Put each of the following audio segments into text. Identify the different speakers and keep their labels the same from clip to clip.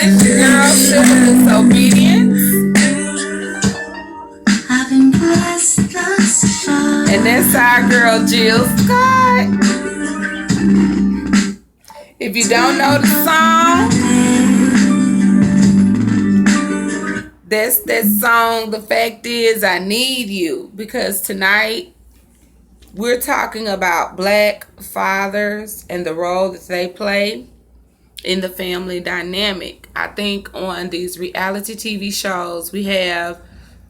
Speaker 1: It's your girl, Civil Disobedience. And that's our girl, Jill Scott. If you don't know the song, that's that song. The fact is, I need you. Because tonight, we're talking about Black fathers and the role that they play in the family dynamic. I think on these reality TV shows, we have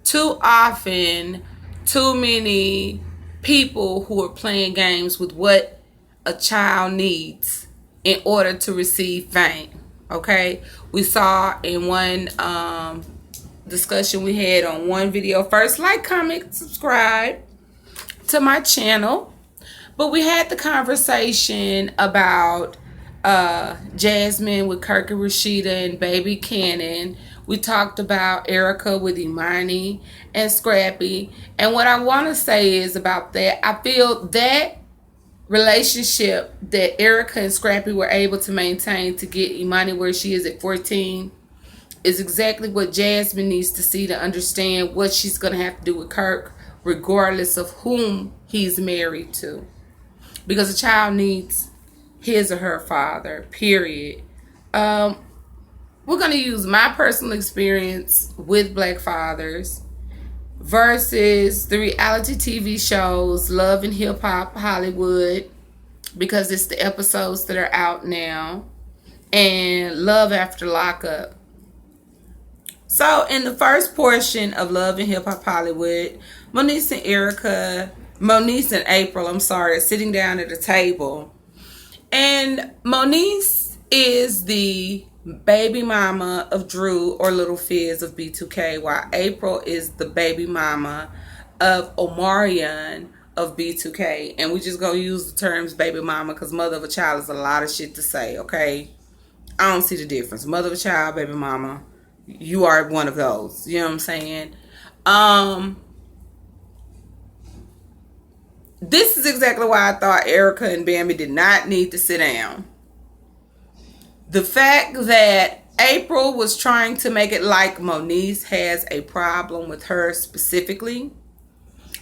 Speaker 1: too often too many people who are playing games with what a child needs in order to receive fame. Okay, we saw in one discussion we had on one video. First, like, comment, subscribe to my channel. But we had the conversation about Jasmine with Kirk and Rashida and Baby Cannon. We talked about Erica with Imani and Scrappy. And what I want to say is about that, I feel that relationship that Erica and Scrappy were able to maintain to get Imani where she is at 14 is exactly what Jasmine needs to see to understand what she's going to have to do with Kirk, regardless of whom he's married to. Because a child needs his or her father, period. We're going to use my personal experience with Black fathers versus the reality TV shows Love and Hip Hop Hollywood, because it's the episodes that are out now, and Love After Lockup. So in the first portion of Love and Hip Hop Hollywood, Moniece and Apryl, are sitting down at a table. And Moniece is the baby mama of Drew or Little Fizz of B2K, while Apryl is the baby mama of Omarion of B2K. And we just gonna use the terms baby mama because mother of a child is a lot of shit to say, okay? I don't see the difference. Mother of a child, baby mama. You are one of those. You know what I'm saying? This is exactly why I thought Erica and Bambi did not need to sit down. The fact that Apryl was trying to make it like Moniece has a problem with her specifically,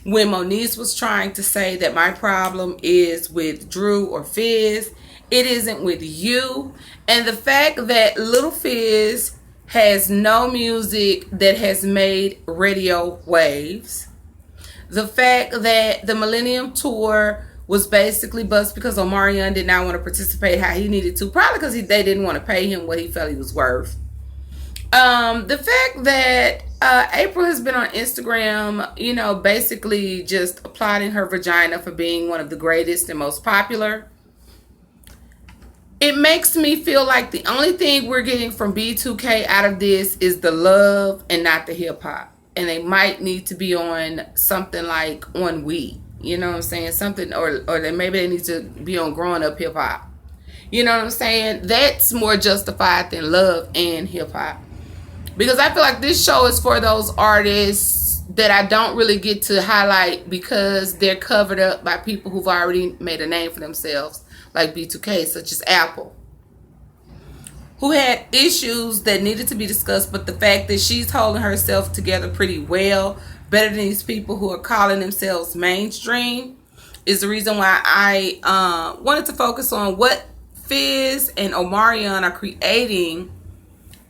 Speaker 1: when Moniece was trying to say that my problem is with Drew or Fizz, it isn't with you. And the fact that Little Fizz has no music that has made radio waves. The fact that the Millennium Tour was basically bust because Omarion did not want to participate how he needed to. Probably because they didn't want to pay him what he felt he was worth. The fact that Apryl has been on Instagram, basically just applauding her vagina for being one of the greatest and most popular. It makes me feel like the only thing we're getting from B2K out of this is the love and not the hip hop. And they might need to be on something like on We. You know what I'm saying? Something, or maybe they need to be on growing up hip hop. You know what I'm saying? That's more justified than love and hip hop. Because I feel like this show is for those artists that I don't really get to highlight because they're covered up by people who've already made a name for themselves, like B2K, such as Apple, who had issues that needed to be discussed, but the fact that she's holding herself together pretty well, better than these people who are calling themselves mainstream, is the reason why I wanted to focus on what Fizz and Omarion are creating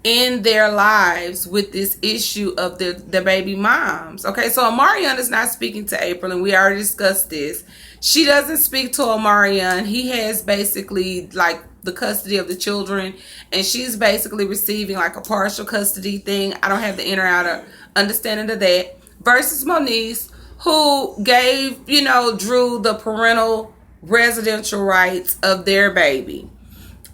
Speaker 1: in their lives with this issue of their baby moms. Okay, so Omarion is not speaking to Apryl, and we already discussed this. She doesn't speak to Omarion. He has basically like the custody of the children, and she's basically receiving like a partial custody thing. I don't have the inner outer understanding of that. Versus Moniece, who gave, Drew the parental residential rights of their baby.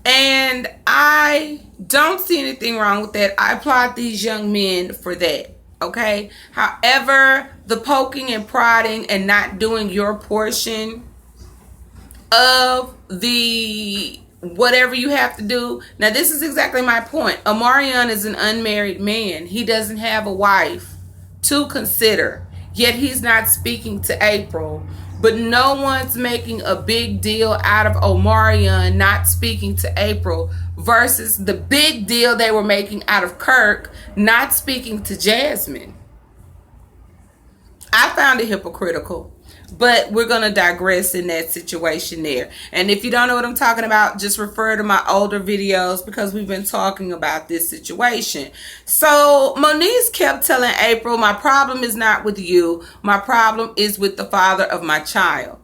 Speaker 1: And I don't see anything wrong with that. I applaud these young men for that. Okay. However, the poking and prodding and not doing your portion of the whatever you have to do. Now, this is exactly my point. Omarion is an unmarried man. He doesn't have a wife to consider. Yet he's not speaking to Apryl But no one's making a big deal out of Omarion not speaking to Apryl versus the big deal they were making out of Kirk not speaking to Jasmine. I found it hypocritical. But we're going to digress in that situation there. And if you don't know what I'm talking about, just refer to my older videos because we've been talking about this situation. So Moniece kept telling Apryl, my problem is not with you. My problem is with the father of my child.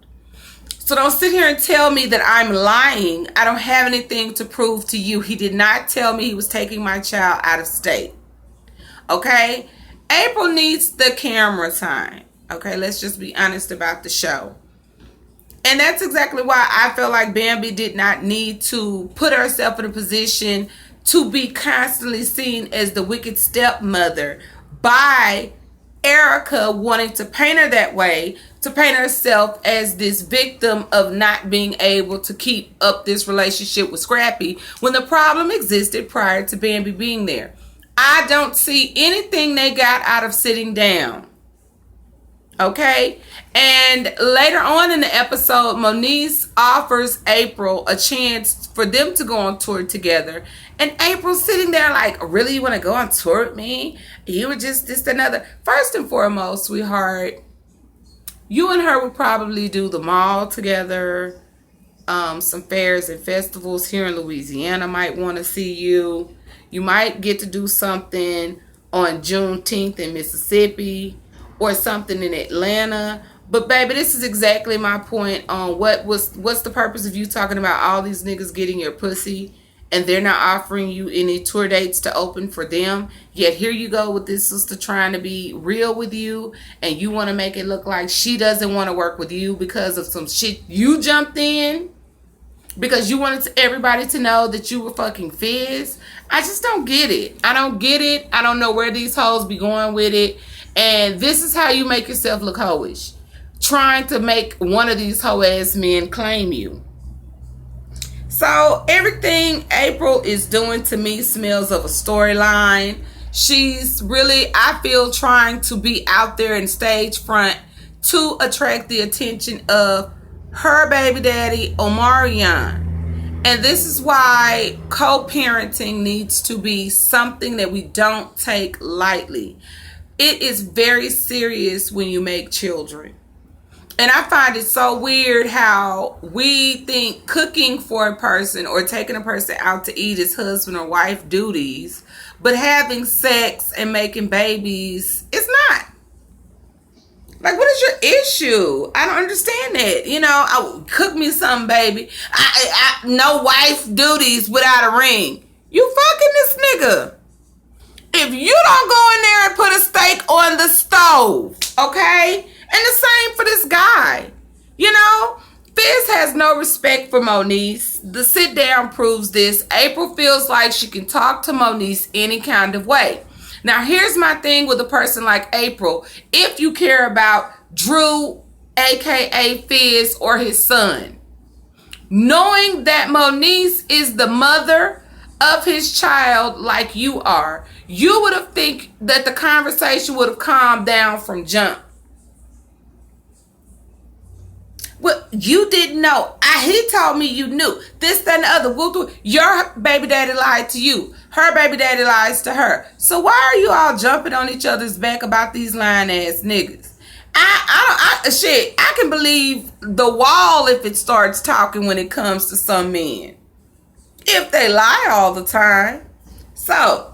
Speaker 1: So don't sit here and tell me that I'm lying. I don't have anything to prove to you. He did not tell me he was taking my child out of state. Okay? Apryl needs the camera time. Okay, let's just be honest about the show. And that's exactly why I feel like Bambi did not need to put herself in a position to be constantly seen as the wicked stepmother by Erica wanting to paint her that way, to paint herself as this victim of not being able to keep up this relationship with Scrappy when the problem existed prior to Bambi being there. I don't see anything they got out of sitting down. Okay, and later on in the episode, Moniece offers Apryl a chance for them to go on tour together. And April's sitting there like, really, you want to go on tour with me? You were just this, another. First and foremost, sweetheart, you and her would probably do the mall together. Some fairs and festivals here in Louisiana might want to see you. You might get to do something on Juneteenth in Mississippi. Or something in Atlanta. But baby, this is exactly my point on what's the purpose of you talking about all these niggas getting your pussy and they're not offering you any tour dates to open for them. Yet here you go with this sister trying to be real with you and you want to make it look like she doesn't want to work with you because of some shit you jumped in. Because you wanted everybody to know that you were fucking Fizz. I just don't get it. I don't get it. I don't know where these hoes be going with it. And this is how you make yourself look hoish. Trying to make one of these hoe-ass men claim you. So everything Apryl is doing to me smells of a storyline. She's really, I feel, trying to be out there in stage front to attract the attention of her baby daddy, Omarion. And this is why co-parenting needs to be something that we don't take lightly. It is very serious when you make children. And I find it so weird how we think cooking for a person or taking a person out to eat is husband or wife duties, but having sex and making babies is not. Like, what is your issue? I don't understand that. You know, cook me something, baby. No wife duties without a ring. You fucking this nigga. If you don't go in there and put a steak on the stove, okay? And the same for this guy. You know, Fizz has no respect for Moniece. The sit down proves this. Apryl feels like she can talk to Moniece any kind of way. Now, here's my thing with a person like Apryl. If you care about Drew, aka Fizz, or his son, knowing that Moniece is the mother of his child like you are, you would have think that the conversation would have calmed down from jump. Well, you didn't know. He told me you knew. This, that, and the other. We'll do. Your baby daddy lied to you. Her baby daddy lies to her. So why are you all jumping on each other's back about these lying ass niggas? I can believe the wall if it starts talking when it comes to some men. If they lie all the time. So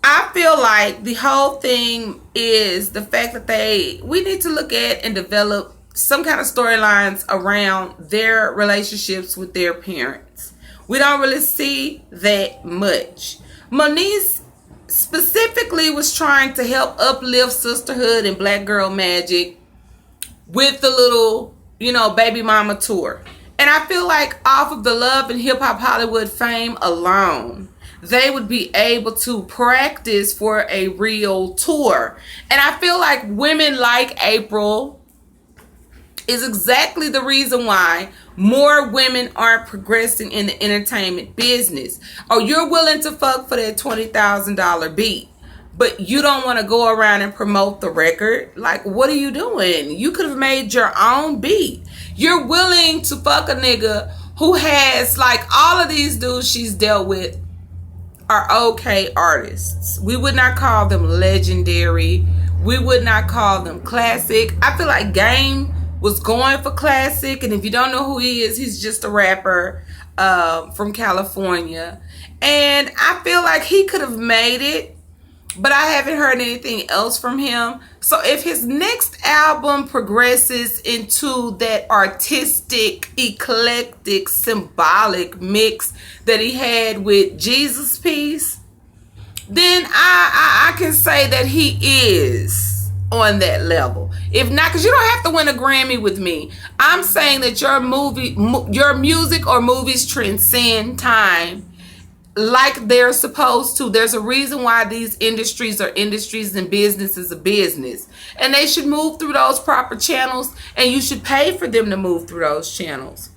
Speaker 1: I feel like the whole thing is the fact that we need to look at and develop some kind of storylines around their relationships with their parents. We don't really see that much. Moniece specifically was trying to help uplift sisterhood and black girl magic with the little, baby mama tour. And I feel like off of the Love and Hip Hop Hollywood fame alone, they would be able to practice for a real tour. And I feel like women like Apryl is exactly the reason why more women aren't progressing in the entertainment business. Oh, you're willing to fuck for that $20,000 beat. but you don't want to go around and promote the record. Like, what are you doing? You could have made your own beat. You're willing to fuck a nigga who has, like, all of these dudes she's dealt with are okay artists. We would not call them legendary. We would not call them classic. I feel like Game was going for classic, and if you don't know who he is, he's just a rapper from California. And I feel like he could have made it, but I haven't heard anything else from him. So if his next album progresses into that artistic, eclectic, symbolic mix that he had with Jesus Piece, then I can say that he is on that level. If not, because you don't have to win a Grammy with me. I'm saying that your music or movies transcend time like they're supposed to. There's a reason why these industries are industries and business is a business. And they should move through those proper channels, and you should pay for them to move through those channels.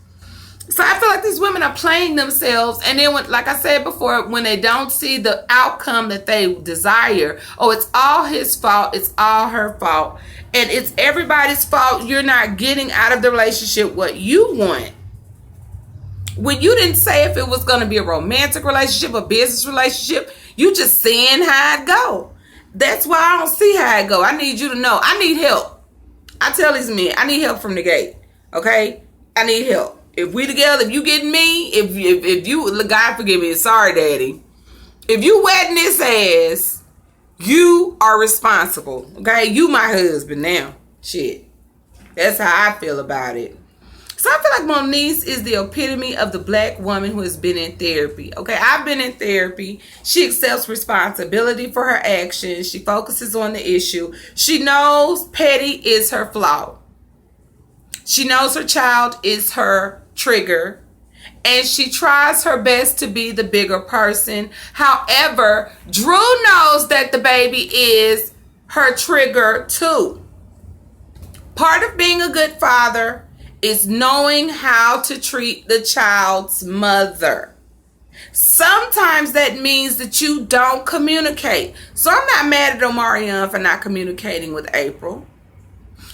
Speaker 1: So I feel like these women are playing themselves, and then when, like I said before, when they don't see the outcome that they desire, oh, it's all his fault, it's all her fault, and it's everybody's fault you're not getting out of the relationship what you want. When you didn't say if it was going to be a romantic relationship, a business relationship, you just saying how it go. That's why I don't see how it go. I need you to know. I need help. I tell these men, I need help from the gate. Okay? I need help. If we together, if you getting me, if you, God forgive me, sorry daddy. If you wetting this ass, you are responsible. Okay? You my husband now. Shit. That's how I feel about it. So I feel like Moniece is the epitome of the black woman who has been in therapy. Okay, I've been in therapy. She accepts responsibility for her actions. She focuses on the issue. She knows petty is her flaw. She knows her child is her trigger. And she tries her best to be the bigger person. However, Drew knows that the baby is her trigger too. Part of being a good father is knowing how to treat the child's mother. Sometimes that means that you don't communicate. So I'm not mad at Omarion for not communicating with Apryl.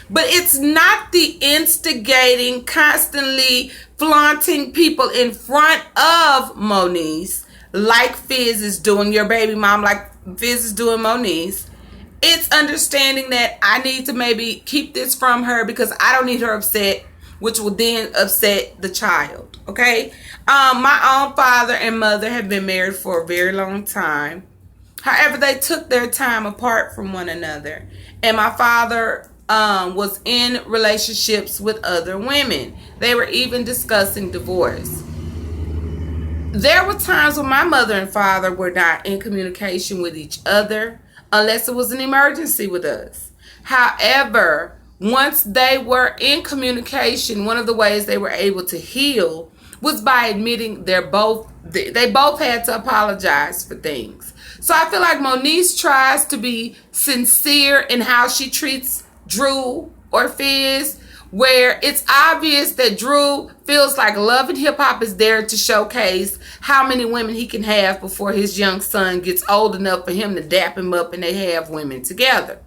Speaker 1: But it's not the instigating, constantly flaunting people in front of Moniece like Fizz is doing, your baby mom like Fizz is doing Moniece. It's understanding that I need to maybe keep this from her because I don't need her upset, which will then upset the child. Okay? My own father and mother have been married for a very long time. However, they took their time apart from one another. And my father was in relationships with other women. They were even discussing divorce. There were times when my mother and father were not in communication with each other unless it was an emergency with us. However, once they were in communication, one of the ways they were able to heal was by admitting they both had to apologize for things. So I feel like Moniece tries to be sincere in how she treats Drew or Fizz, where it's obvious that Drew feels like Love and Hip Hop is there to showcase how many women he can have before his young son gets old enough for him to dap him up and they have women together.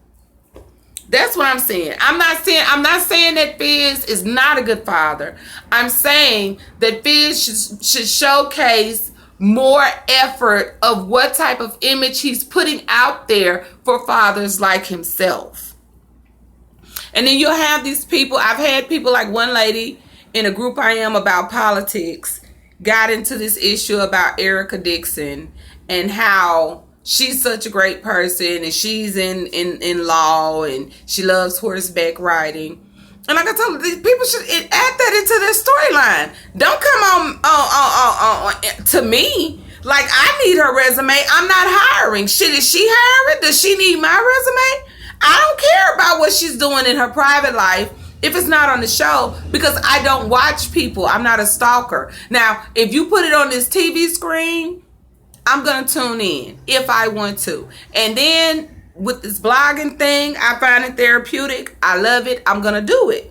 Speaker 1: That's what I'm saying. I'm not saying that Fizz is not a good father. I'm saying that Fizz should showcase more effort of what type of image he's putting out there for fathers like himself. And then you'll have these people. I've had people like one lady in a group I am about politics got into this issue about Erica Dixon and how she's such a great person and she's in law and she loves horseback riding. And like I told you, these people should add that into their storyline. Don't come on to me like I need her resume. I'm not hiring. Shit, is she hiring? Does she need my resume? I don't care about what she's doing in her private life if it's not on the show, because I don't watch people. I'm not a stalker. Now, if you put it on this TV screen, I'm going to tune in if I want to. And then with this blogging thing, I find it therapeutic. I love it. I'm going to do it.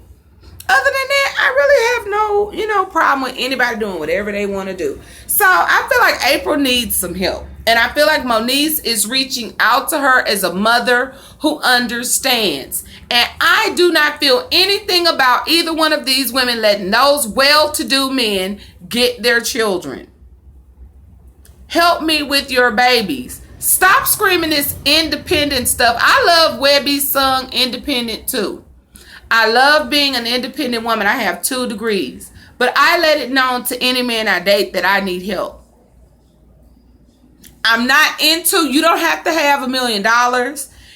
Speaker 1: Other than that, I really have no, problem with anybody doing whatever they want to do. So I feel like Apryl needs some help. And I feel like Moniece is reaching out to her as a mother who understands. And I do not feel anything about either one of these women letting those well-to-do men get their children. Help me with your babies. Stop screaming this independent stuff. I love Webby's song Independent too. I love being an independent woman. I have 2 degrees. But I let it known to any man I date that I need help. I'm not into, you don't have to have $1 million.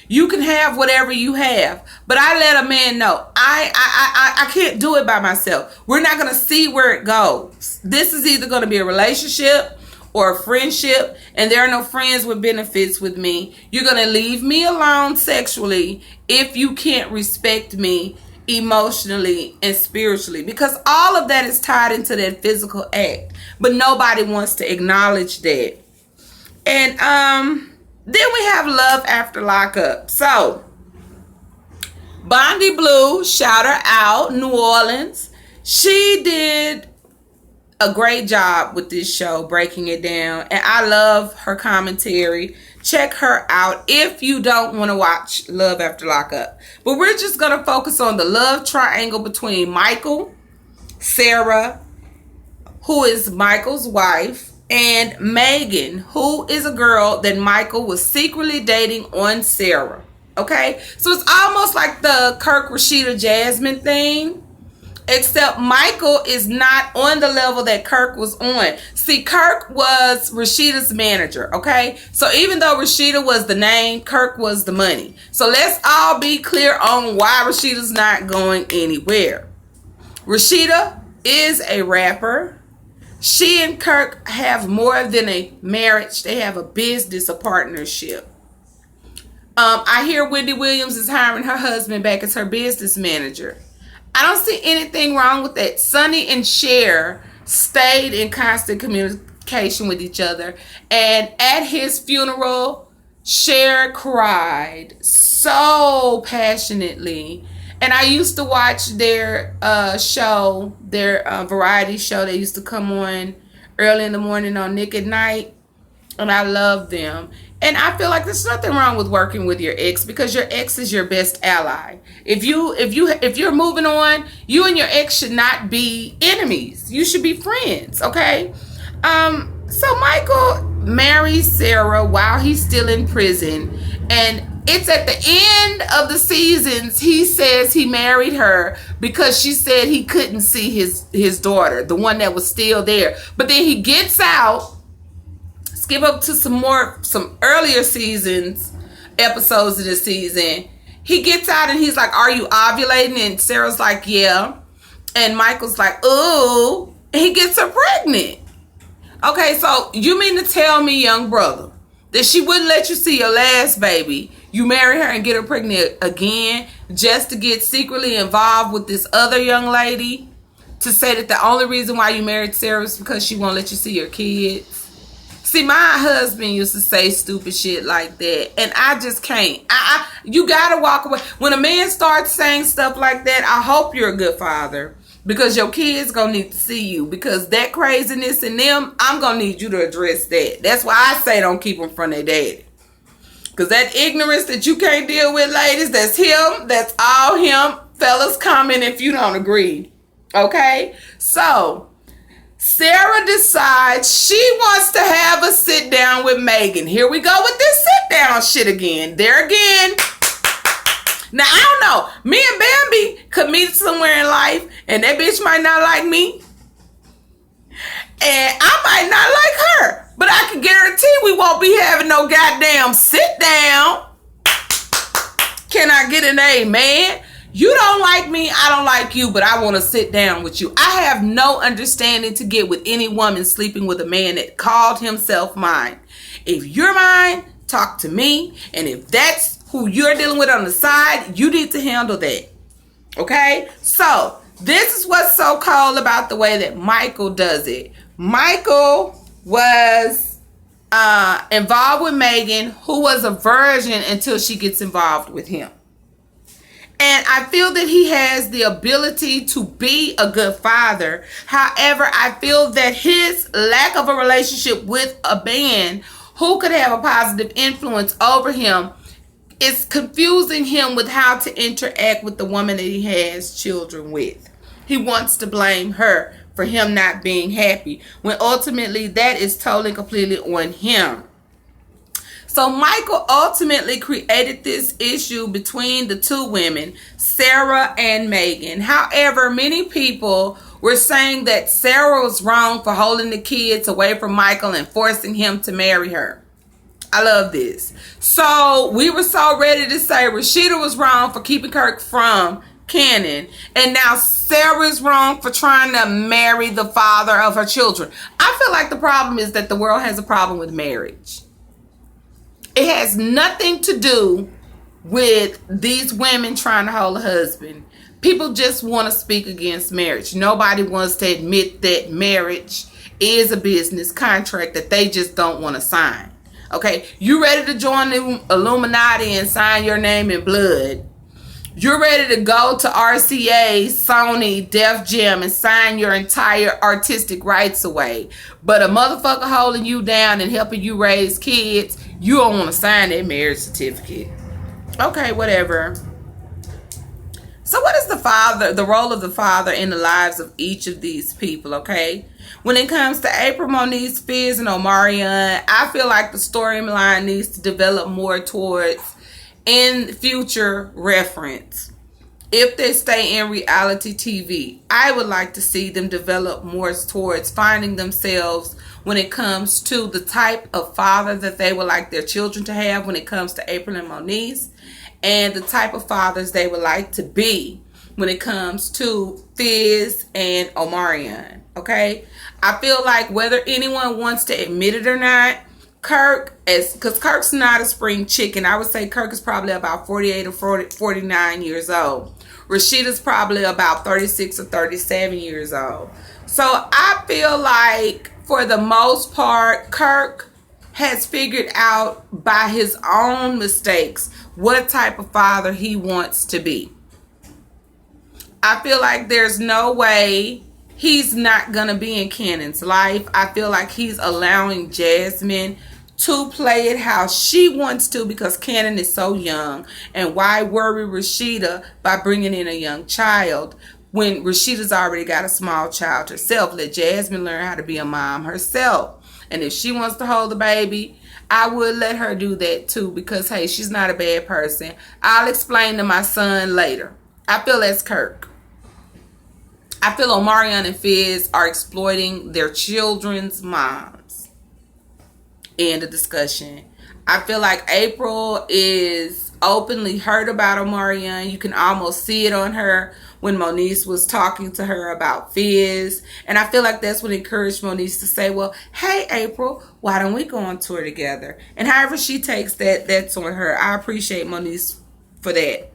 Speaker 1: You can have whatever you have. But I let a man know, I can't do it by myself. We're not going to see where it goes. This is either going to be a relationship or a friendship, and there are no friends with benefits with me. You're going to leave me alone sexually if you can't respect me emotionally and spiritually, because all of that is tied into that physical act. But nobody wants to acknowledge that. And then we have Love After Lockup. So Bondi Blue, shout her out, New Orleans. She did a great job with this show, breaking it down. And I love her commentary. Check her out if you don't want to watch Love After Lockup. But we're just going to focus on the love triangle between Michael, Sarah, who is Michael's wife, and Megan, who is a girl that Michael was secretly dating on Sarah. Okay? So it's almost like the Kirk, Rashida, Jasmine thing. Except Michael is not on the level that Kirk was on. See, Kirk was Rashida's manager, okay? So even though Rashida was the name, Kirk was the money. So let's all be clear on why Rashida's not going anywhere. Rashida is a rapper. She and Kirk have more than a marriage. They have a business, a partnership. I hear Wendy Williams is hiring her husband back as her business manager. I don't see anything wrong with that. Sonny and Cher stayed in constant communication with each other. And at his funeral, Cher cried so passionately. And I used to watch their show, their variety show. They used to come on early in the morning on Nick at Night. And I love them. And I feel like there's nothing wrong with working with your ex, because your ex is your best ally. If you're moving on, you and your ex should not be enemies. You should be friends, okay? So Michael marries Sarah while he's still in prison, and it's at the end of the seasons he says he married her because she said he couldn't see his daughter, the one that was still there. But then he gets out. Skip up to some earlier episodes of the season. He gets out and he's like, "Are you ovulating?" And Sarah's like, "Yeah." And Michael's like, "Ooh." And he gets her pregnant. Okay, so you mean to tell me, young brother, that she wouldn't let you see your last baby? You marry her and get her pregnant again just to get secretly involved with this other young lady, to say that the only reason why you married Sarah is because she won't let you see your kids? See, my husband used to say stupid shit like that, and I just can't. You gotta walk away. When a man starts saying stuff like that, I hope you're a good father, because your kids gonna need to see you, because that craziness in them, I'm gonna need you to address that. That's why I say don't keep them from their daddy. Because that ignorance that you can't deal with, ladies, that's him. That's all him. Fellas, comment if you don't agree. Okay? So Sarah decides she wants to have a sit down with Megan. Here we go with this sit down shit again. There again. Now, I don't know. Me and Bambi could meet somewhere in life, and that bitch might not like me, and I might not like her. But I can guarantee we won't be having no goddamn sit down. Can I get an amen? You don't like me, I don't like you, but I want to sit down with you. I have no understanding to get with any woman sleeping with a man that called himself mine. If you're mine, talk to me. And if that's who you're dealing with on the side, you need to handle that. Okay? So, this is what's so cold about the way that Michael does it. Michael was involved with Megan, who was a virgin until she gets involved with him. And I feel that he has the ability to be a good father. However, I feel that his lack of a relationship with a man who could have a positive influence over him. It's confusing him with how to interact with the woman that he has children with. He wants to blame her for him not being happy, when ultimately that is totally completely on him. So Michael ultimately created this issue between the two women, Sarah and Megan. However, many people were saying that Sarah was wrong for holding the kids away from Michael and forcing him to marry her. I love this. So we were so ready to say Rashida was wrong for keeping Kirk from Cannon, and now Sarah's wrong for trying to marry the father of her children. I feel like the problem is that the world has a problem with marriage. It has nothing to do with these women trying to hold a husband. People just want to speak against marriage. Nobody wants to admit that marriage is a business contract that they just don't want to sign. Okay, you ready to join the Illuminati and sign your name in blood. You're ready to go to RCA, Sony, Def Jam and sign your entire artistic rights away. But a motherfucker holding you down and helping you raise kids, you don't want to sign that marriage certificate. Okay, whatever. So what is the role of the father in the lives of each of these people, okay? When it comes to Apryl, Moniece, Fizz, and Omarion, I feel like the storyline needs to develop more towards in future reference. If they stay in reality TV, I would like to see them develop more towards finding themselves when it comes to the type of father that they would like their children to have when it comes to Apryl and Moniece, and the type of fathers they would like to be when it comes to Fizz and Omarion. Okay, I feel like whether anyone wants to admit it or not, Kirk is, because Kirk's not a spring chicken. I would say Kirk is probably about 48 or 49 years old. Rashida's probably about 36 or 37 years old. So I feel like for the most part, Kirk has figured out by his own mistakes what type of father he wants to be. I feel like there's no way he's not going to be in Cannon's life. I feel like he's allowing Jasmine to play it how she wants to because Cannon is so young. And why worry Rashida by bringing in a young child when Rashida's already got a small child herself? Let Jasmine learn how to be a mom herself. And if she wants to hold the baby, I would let her do that too because, hey, she's not a bad person. I'll explain to my son later. I feel that's Kirk. I feel Omarion and Fizz are exploiting their children's moms. End of discussion. I feel like Apryl is openly hurt about Omarion. You can almost see it on her when Moniece was talking to her about Fizz. And I feel like that's what encouraged Moniece to say, well, hey, Apryl, why don't we go on tour together? And however she takes that, that's on her. I appreciate Moniece for that.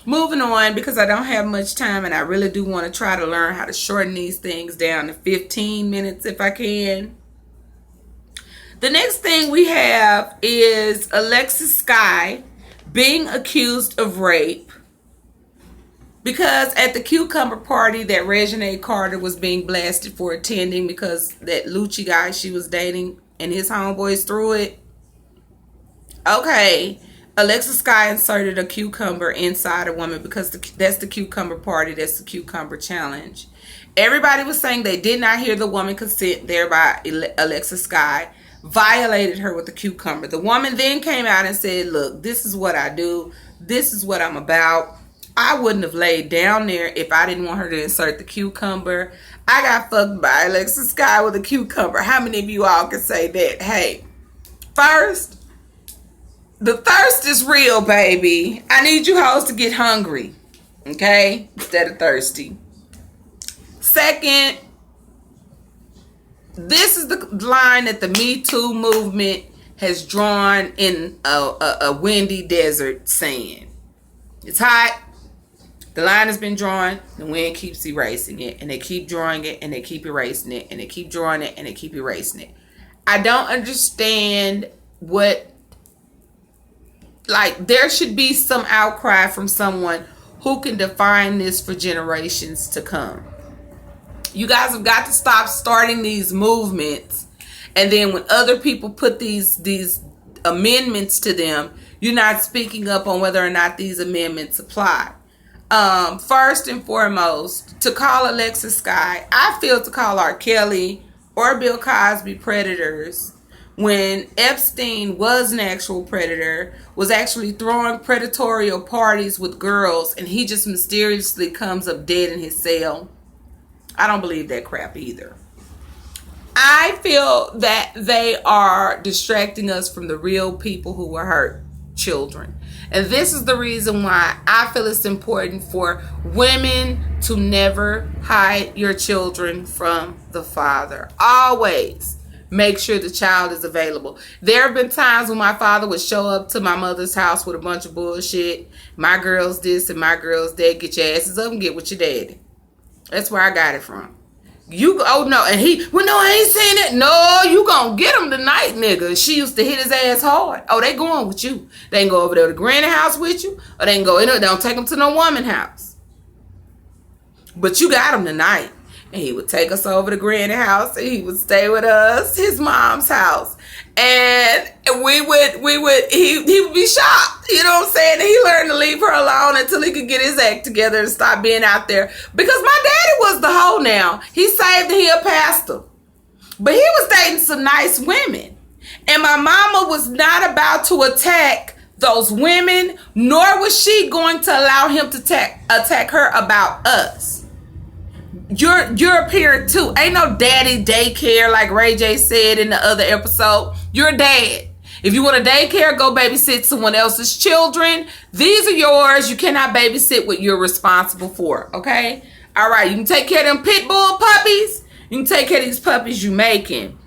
Speaker 1: Moving on, because I don't have much time and I really do want to try to learn how to shorten these things down to 15 minutes if I can. The next thing we have is Alexis Sky being accused of rape because at the cucumber party that Reginae Carter was being blasted for attending because that Lucci guy she was dating and his homeboys threw it. Okay, Alexis Sky inserted a cucumber inside a woman because that's the cucumber party. That's the cucumber challenge. Everybody was saying they did not hear the woman consent, thereby Alexis Sky violated her with the cucumber. The woman then came out and said, look, this is what I do. This is what I'm about. I wouldn't have laid down there if I didn't want her to insert the cucumber. I got fucked by Alexis Sky with a cucumber. How many of you all can say that? Hey, first, the thirst is real, baby. I need you hoes to get hungry, okay, instead of thirsty. Second, this is the line that the Me Too movement has drawn in a windy desert sand. It's hot. The line has been drawn. The wind keeps erasing it. And they keep drawing it. And they keep erasing it. And they keep drawing it. And they keep erasing it. I don't understand what... Like, there should be some outcry from someone who can define this for generations to come. You guys have got to stop starting these movements And then when other people put these amendments to them, you're not speaking up on whether or not these amendments apply. First and foremost, to call Alexis Sky, I feel to call R. Kelly or Bill Cosby predators when Epstein was an actual predator, was actually throwing predatory parties with girls, and he just mysteriously comes up dead in his cell. I don't believe that crap either. I feel that they are distracting us from the real people who were hurt, children. And this is the reason why I feel it's important for women to never hide your children from the father. Always make sure the child is available. There have been times when my father would show up to my mother's house with a bunch of bullshit. My girl's this and my girl's that. Get your asses up and get with your daddy. That's where I got it from. Oh no, and I ain't saying that. No, you gonna get him tonight, nigga. She used to hit his ass hard. Oh, they going with you. They ain't go over there to granny house with you, or they ain't go in there. They don't take him to no woman house. But you got him tonight. And he would take us over to granny house, and he would stay with us, his mom's house. And he would be shocked, you know what I'm saying? And he learned to leave her alone until he could get his act together and stop being out there. Because my daddy was the hoe now. He saved and he a pastor. But he was dating some nice women. And my mama was not about to attack those women, nor was she going to allow him to attack her about us. You're a parent too. Ain't no daddy daycare like Ray J said in the other episode. You're a dad. If you want a daycare, go babysit someone else's children. These are yours. You cannot babysit what you're responsible for. Okay? All right. You can take care of them pit bull puppies. You can take care of these puppies you making.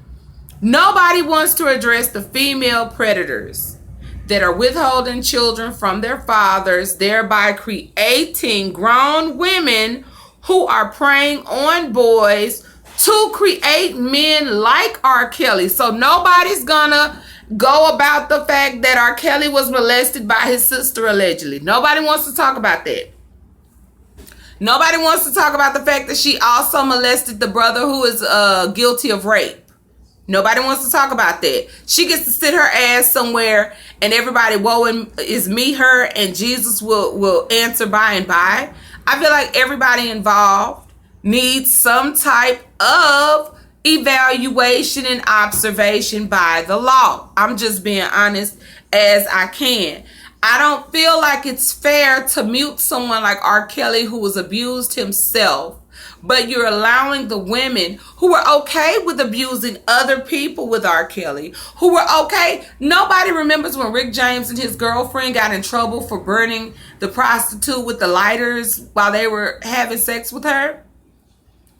Speaker 1: Nobody wants to address the female predators that are withholding children from their fathers, thereby creating grown women who are preying on boys to create men like R. Kelly. So nobody's gonna go about the fact that R. Kelly was molested by his sister allegedly. Nobody wants to talk about that. Nobody wants to talk about the fact that she also molested the brother who is guilty of rape. Nobody wants to talk about that. She gets to sit her ass somewhere and everybody, woe is me, her, and Jesus will answer by and by. I feel like everybody involved needs some type of evaluation and observation by the law. I'm just being honest as I can. I don't feel like it's fair to mute someone like R. Kelly who was abused himself, but you're allowing the women who were okay with abusing other people with R. Kelly, who were okay. Nobody remembers when Rick James and his girlfriend got in trouble for burning the prostitute with the lighters while they were having sex with her.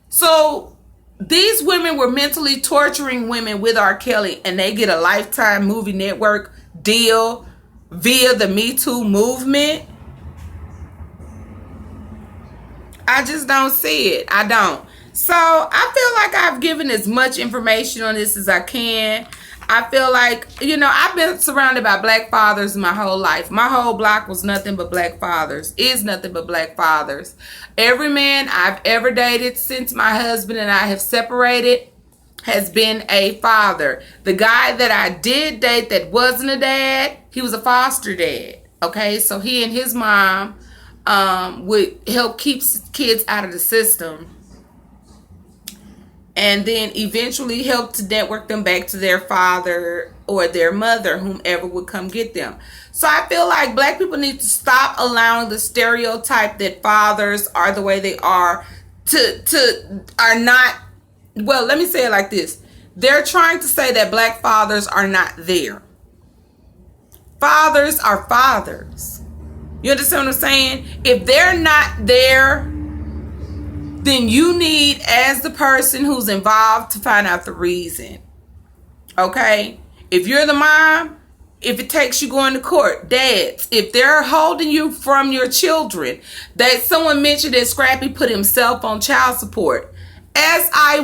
Speaker 1: So these women were mentally torturing women with R. Kelly, and they get a Lifetime movie network deal via the Me Too movement. I just don't see it. I don't. So I feel like I've given as much information on this as I can. I feel like, I've been surrounded by black fathers my whole life. My whole block was nothing but black fathers, is nothing but black fathers. Every man I've ever dated since my husband and I have separated has been a father. The guy that I did date that wasn't a dad, he was a foster dad. Okay, so he and his mom would help keep kids out of the system, and then eventually help to network them back to their father or their mother, whomever would come get them. So I feel like black people need to stop allowing the stereotype that fathers are the way they are are not. Well, let me say it like this. They're trying to say that black fathers are not there. Fathers are fathers. You understand what I'm saying? If they're not there, then you need, as the person who's involved, to find out the reason. Okay? If you're the mom, if it takes you going to court, dads, if they're holding you from your children, that someone mentioned that Scrappy put himself on child support. As I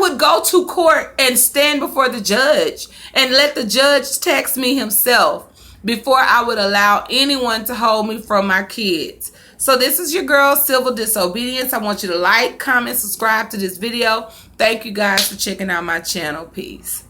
Speaker 1: would go to court and stand before the judge and let the judge text me himself before I would allow anyone to hold me from my kids. So this is your girl, Civil Disobedience. I want you to like, comment, subscribe to this video. Thank you guys for checking out my channel. Peace.